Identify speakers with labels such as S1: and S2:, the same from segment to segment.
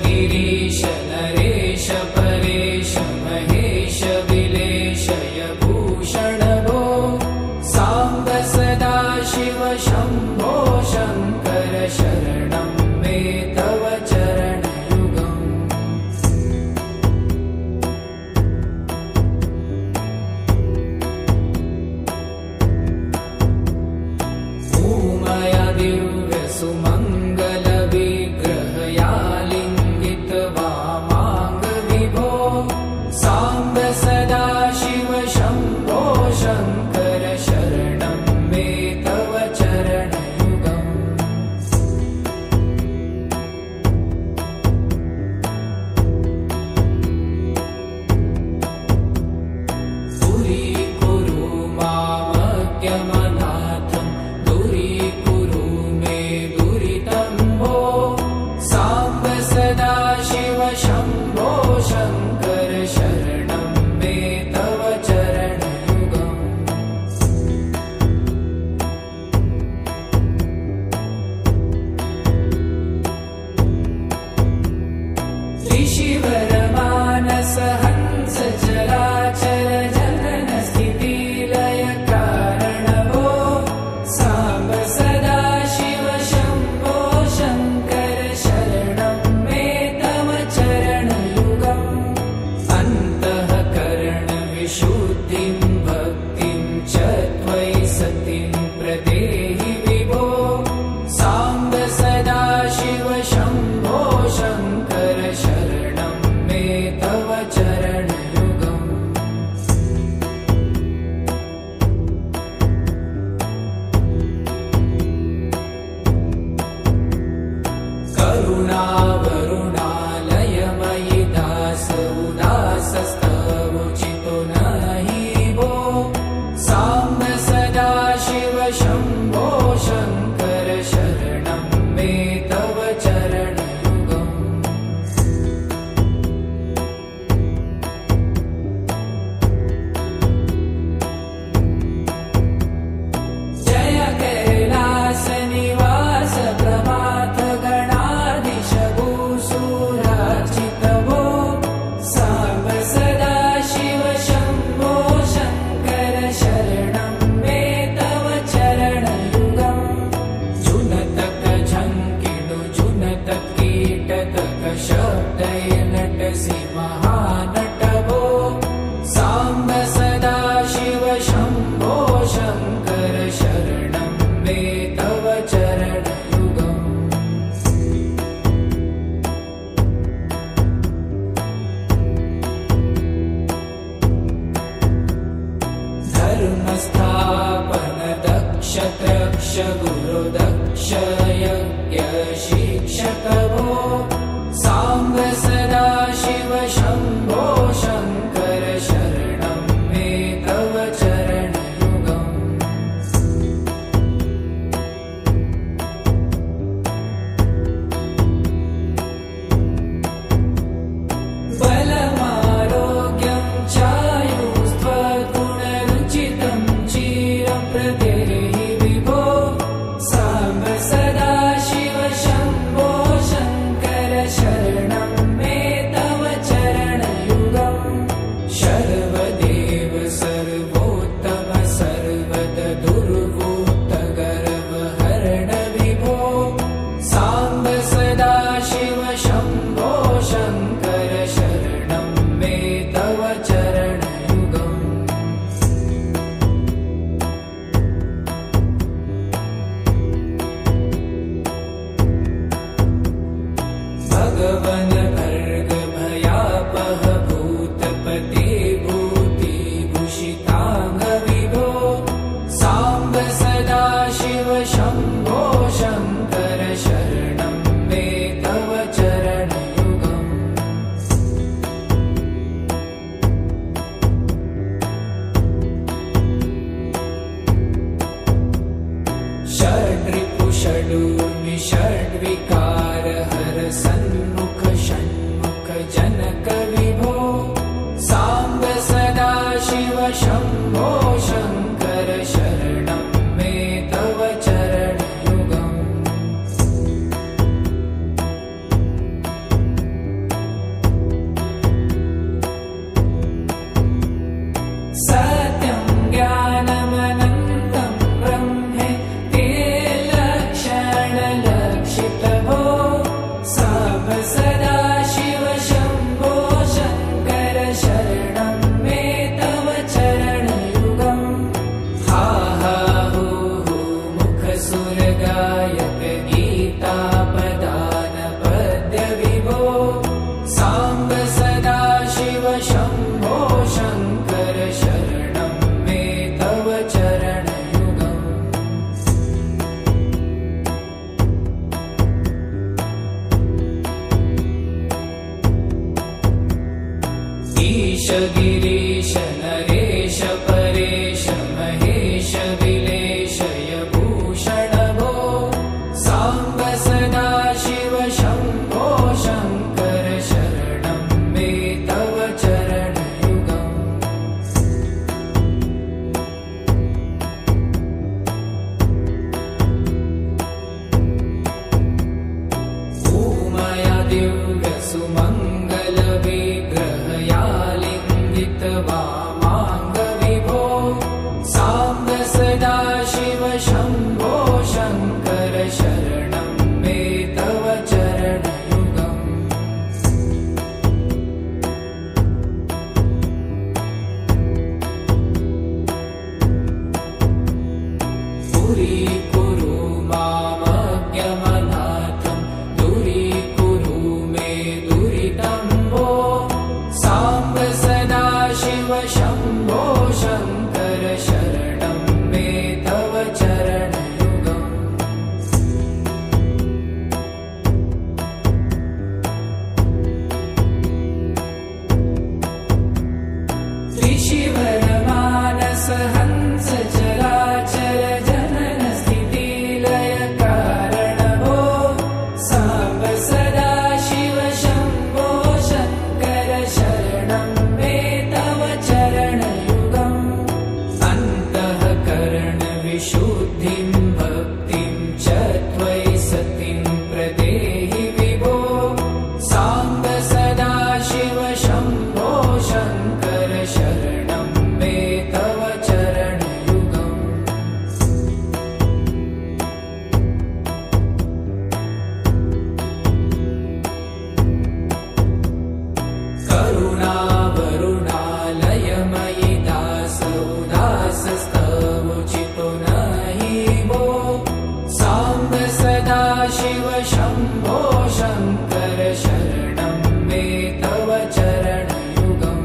S1: गिरीश नरेश परेश महेश विलेशय भूषण भो साम्ब सदा शिव शम्भो शङ्कर शरणं मे तव चरणयुगम् भूमया दिव्य सुमङ्गल विग्रहयालिङ्गित वामाङ्ग विभो साम्ब सदा शिव शम्भो शङ्कर शरणं मे तव चरणयुगम् दूरीकुरु मामज्ञमनाथं दूरीकुरु मे दुरितं भो साम्ब सदा शिव शम्भो शङ्कर शरणं मे तव चरणयुगम् ऋषिवर मानस हंस चराचर जनन स्थिति लय कारण भो साम्ब सदा शिव शम्भो शङ्कर शरणं मे तव चरणयुगम् अन्तःकरण विशुद्धिं भक्तिं च त्वयि सतिं प्रदेहि विभो साम्ब सदा शिव शम्भो शङ्कर शरणं मे तव चरणयुगम् करुणावरुणालयमयि दास उदासस्तवोचितो नहि भो साम्ब सदा शिव शम्भो शङ्कर शरणं मे तव चरणयुगम् जय कैलास निवास प्रभात गणाधीश भूसुरार्चित भो साम्ब सदा शिव शम्भो शङ्कर शरणं मे तव चरणयुगम् जुनतक झङ्किणु जुनतक कीटतक शब्दैर्नटसि महानट भो साम्ब सदा शिव शम्भो शङ्कर शरणं मे तव चरणयुगम् धर्मस्थापन दक्ष त्रक्ष गुरु दक्ष यज्ञ शिक्षक भो साम्ब सदा शिव शम्भो शङ्कर शरणं मे तव चरणयुगम् बलमारोग्यं चायुस्त्वगुणरुचितं चिरं प्रदेहि विभो साम्ब सदा शिव शम्भो शङ्कर शरणं मे तव चरणयुगम् शर्वदेव सर्वोत्तम सर्वद दुर्वूत गर्वहरण विभो साम्ब सदा शिव शम्भो शङ्कर शरणं मे तव चरणयुगम् भगवन् भर्ग भयापह भूतपते भूतिभूषिताङ्ग विभो साम्ब सदा शिव शम्भो शङ्कर शरणं मे तव चरणयुगम् षड्रिपु षडूर्मि षड्विकार हर सन्मुख षण्मुख जनक विभो साम्ब सदा शिव शम्भो शङ्कर शरणं मे तव चरणयुगम् गिरीश नरेश परेश महेश विलेशय भूषण भो साम्ब सदा शिव शम्भो शङ्कर शरणं मे तव चरणयुगम् उमया दिव्य सुमङ्गल विग्रहया लिङ्गित वामाङ्ग विभो साम्ब सदा शिव शम्भो शङ्कर शरणं मे तव चरणयुगम् पुरीकुरु मामज्ञमनाथं दूरीकुरु मे दुरितं भो साम्ब सदा शिव शम्भो शङ्कर शरणं मे तव चरणयुगम् त्रिशिवरमानस हंस चराचर जनन स्थिति लय कारण भो साम्ब सदा शिव शम्भो शङ्कर शरणं मे तव चरणयुगम् अन्तःकरण विशुद्धिं भक्तिं च त्वयि सतिं प्रदेहि विभो साम्ब सदा शिव शम्भो शङ्कर शरणं मे तव चरणयुगम् करुणावरुणालयमयि दासोदासस्तवोचितो नहि भो साम्ब सदा शिव शम्भो शङ्कर शरणं मे तव चरणयुगम्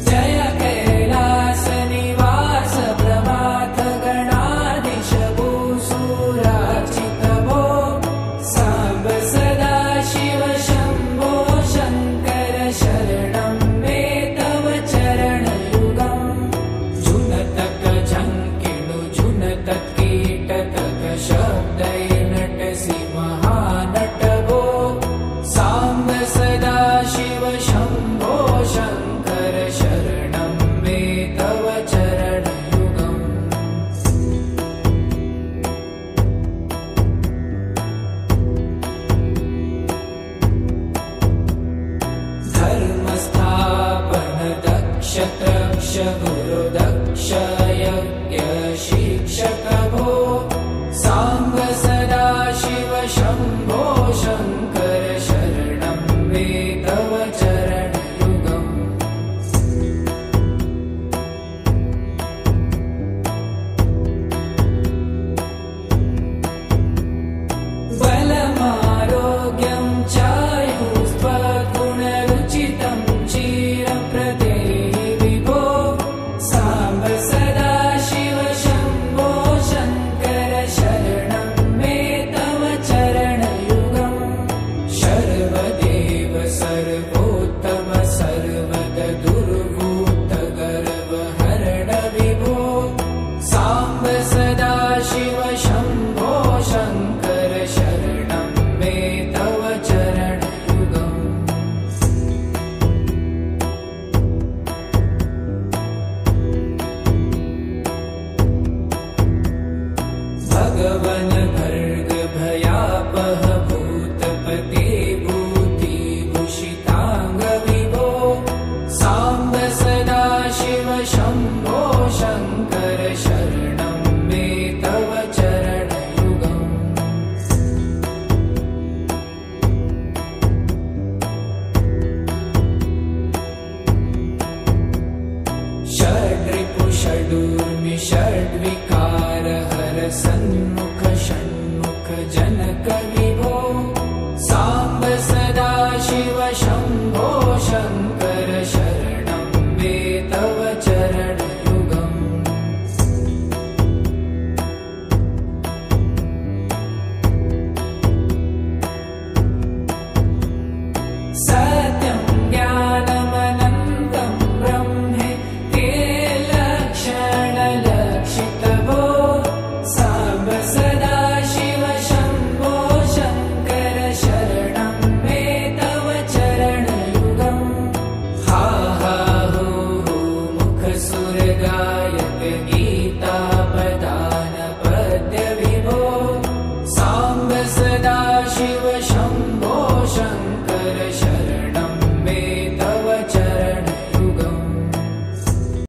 S1: जय कैलास निवास प्रभात गणाधीश भूसुरार्चित भो साम्ब सदा शिव शम्भो शङ्कर शरणं मे तव चरणयुगम् जुनतक झङ्किणु जुनतक कीटतक शब्दैर्नटसि महानट भो साम्ब सदा शिव शम्भो शङ्कर शरणं मे तव चरणयुगम् धर्मस्थापन दक्ष त्रक्ष गुरुदक्ष यज्ञ शिक्षक भो साम्ब सदा शिव शम्भो शङ्कर शरणं मे तव चरणयुगम् बलमारोग्यं चायुस्त्वगुणरुचितं चिरप्रदेहि विभो साम्ब सदा शिव शम्भो शङ्कर शरणं मे तव चरणयुगम् शर्वदेव सर्वोत्तम सर्वद दुर्भूत गर्वहरण विभो साम्ब सदा शिव शम्भो शङ्कर शरणं मे तव चरणयुगम् भगवन भर्ग भयापह